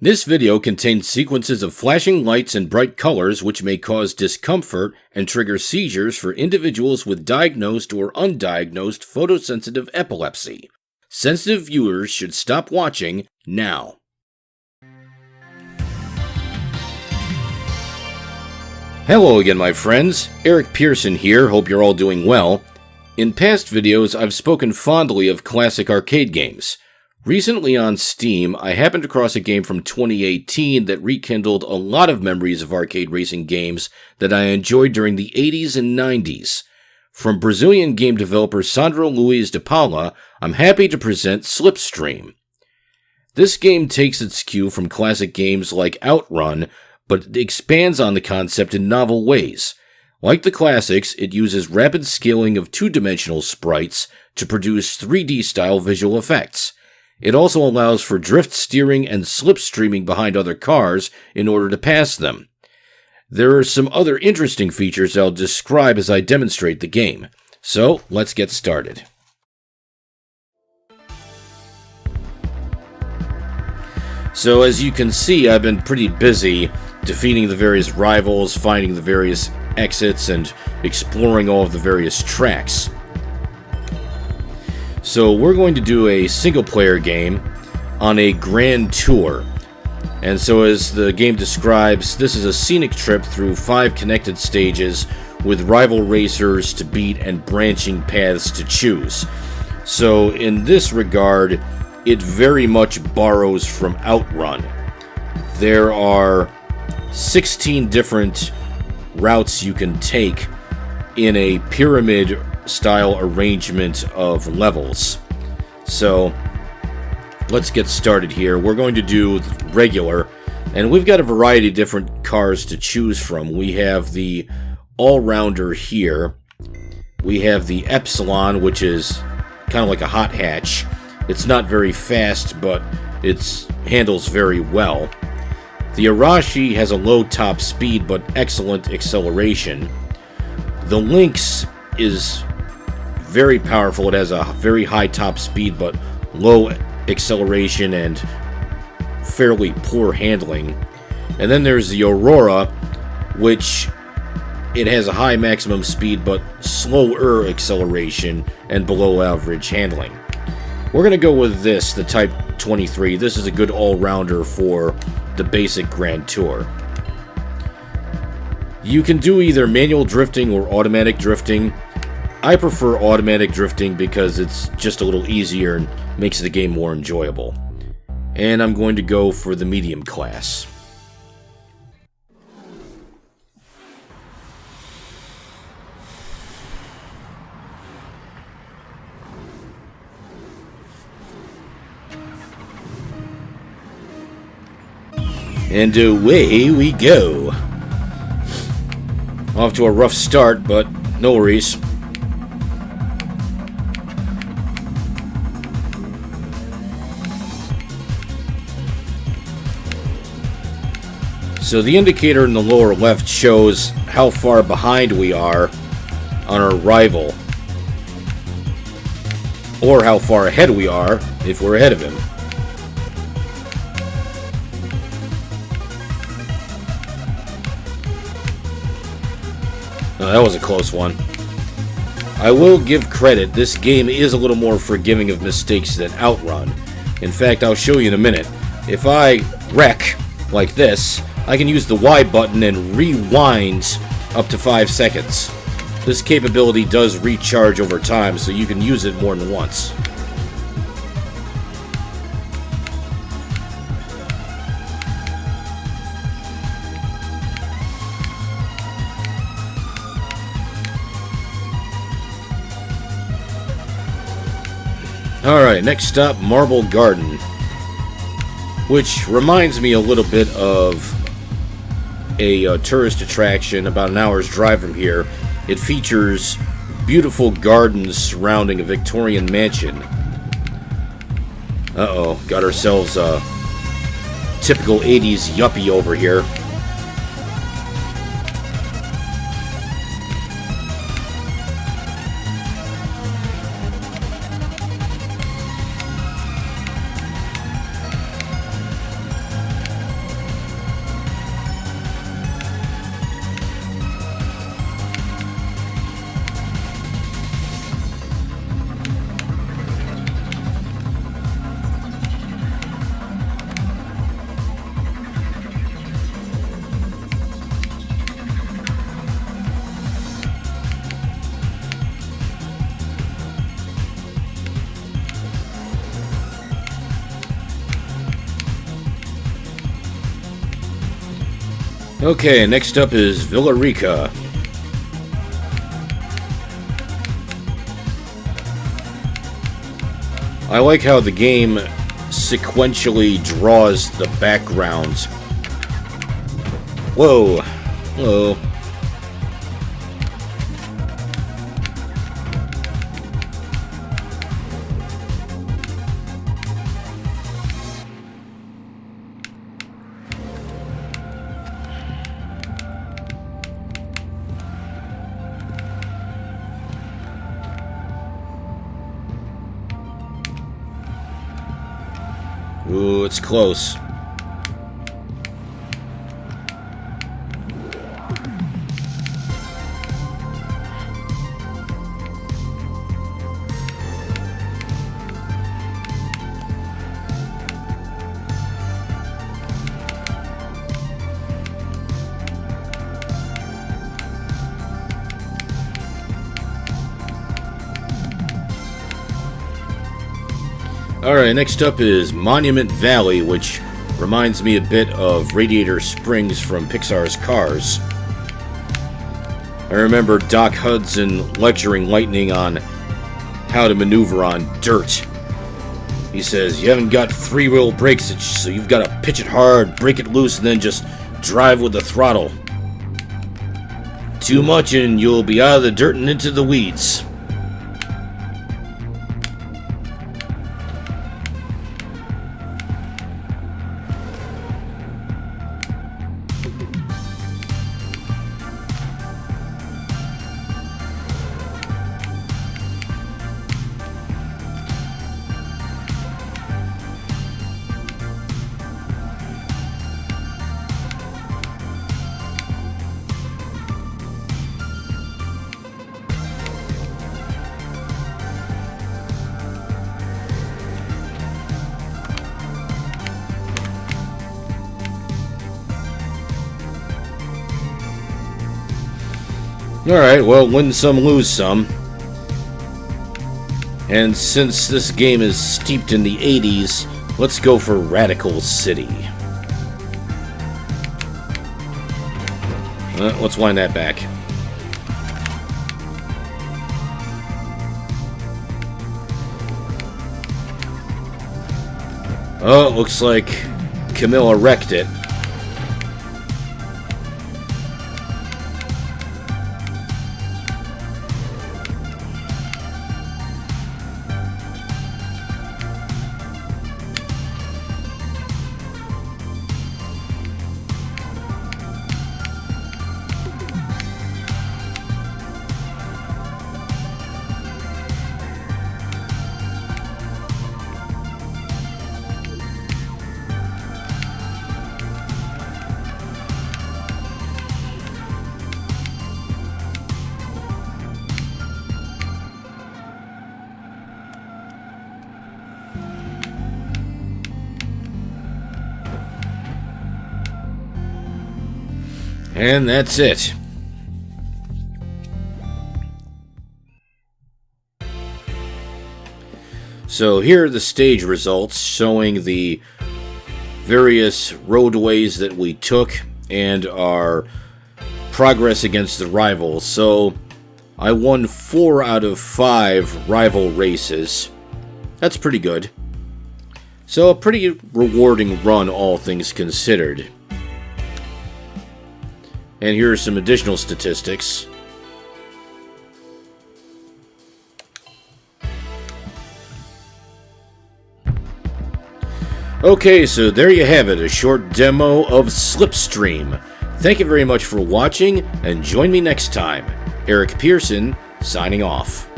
This video contains sequences of flashing lights and bright colors which may cause discomfort and trigger seizures for individuals with diagnosed or undiagnosed photosensitive epilepsy. Sensitive viewers should stop watching now. Hello again, my friends. Eric Pearson here. Hope you're all doing well. In past videos, I've spoken fondly of classic arcade games. Recently on Steam, I happened across a game from 2018 that rekindled a lot of memories of arcade racing games that I enjoyed during the 80s and 90s. From Brazilian game developer Sandro Luiz de Paula, I'm happy to present SLIPSTREAM. This game takes its cue from classic games like Outrun, but expands on the concept in novel ways. Like the classics, it uses rapid scaling of two-dimensional sprites to produce 3D-style visual effects. It also allows for drift steering and slipstreaming behind other cars in order to pass them. There are some other interesting features I'll describe as I demonstrate the game. So, let's get started. So, as you can see, I've been pretty busy defeating the various rivals, finding the various exits, and exploring all of the various tracks. So we're going to do a single-player game on a grand tour. And so as the game describes, this is a scenic trip through 5 connected stages with rival racers to beat and branching paths to choose. So in this regard, it very much borrows from Outrun. There are 16 different routes you can take in a pyramid style arrangement of levels. So let's get started here. We're going to do regular, and we've got a variety of different cars to choose from. We have the all-rounder here. We have the Epsilon, which is kind of like a hot hatch. It's not very fast, but it handles very well. The Arashi has a low top speed but excellent acceleration. The Lynx is very powerful. It has a very high top speed but low acceleration and fairly poor handling. And then there's the Aurora, which it has a high maximum speed but slower acceleration and below average handling. We're going to go with this, the Type 23. This is a good all-rounder for the basic Grand Tour. You can do either manual drifting or automatic drifting. I prefer automatic drifting because it's just a little easier and makes the game more enjoyable. And I'm going to go for the medium class. And away we go. Off to a rough start, but no worries. So the indicator in the lower left shows how far behind we are on our rival, or how far ahead we are if we're ahead of him. Oh, that was a close one. I will give credit, this game is a little more forgiving of mistakes than Outrun. In fact, I'll show you in a minute. If I wreck like this, I can use the Y button and rewind up to 5 seconds. This capability does recharge over time, so you can use it more than once. Alright, next stop, Marble Garden. Which reminds me a little bit of a tourist attraction about an hour's drive from here. It features beautiful gardens surrounding a Victorian mansion. Uh-oh, got ourselves a typical 80s yuppie over here. Okay, next up is Villarica. I like how the game sequentially draws the backgrounds. Whoa. Hello. Ooh, it's close. Alright, next up is Monument Valley, which reminds me a bit of Radiator Springs from Pixar's Cars. I remember Doc Hudson lecturing Lightning on how to maneuver on dirt. He says, you haven't got three-wheel brakes, so you've got to pitch it hard, break it loose, and then just drive with the throttle. Too much and you'll be out of the dirt and into the weeds. Alright, well, win some, lose some. And since this game is steeped in the 80s, let's go for Radical City. Let's wind that back. Oh, it looks like Camilla wrecked it. And that's it. So here are the stage results showing the various roadways that we took and our progress against the rivals. So I won 4 out of 5 rival races. That's pretty good. So a pretty rewarding run, all things considered. And here are some additional statistics. Okay, so there you have it, a short demo of SLIPSTREAM. Thank you very much for watching, and join me next time. Eric Pearson, signing off.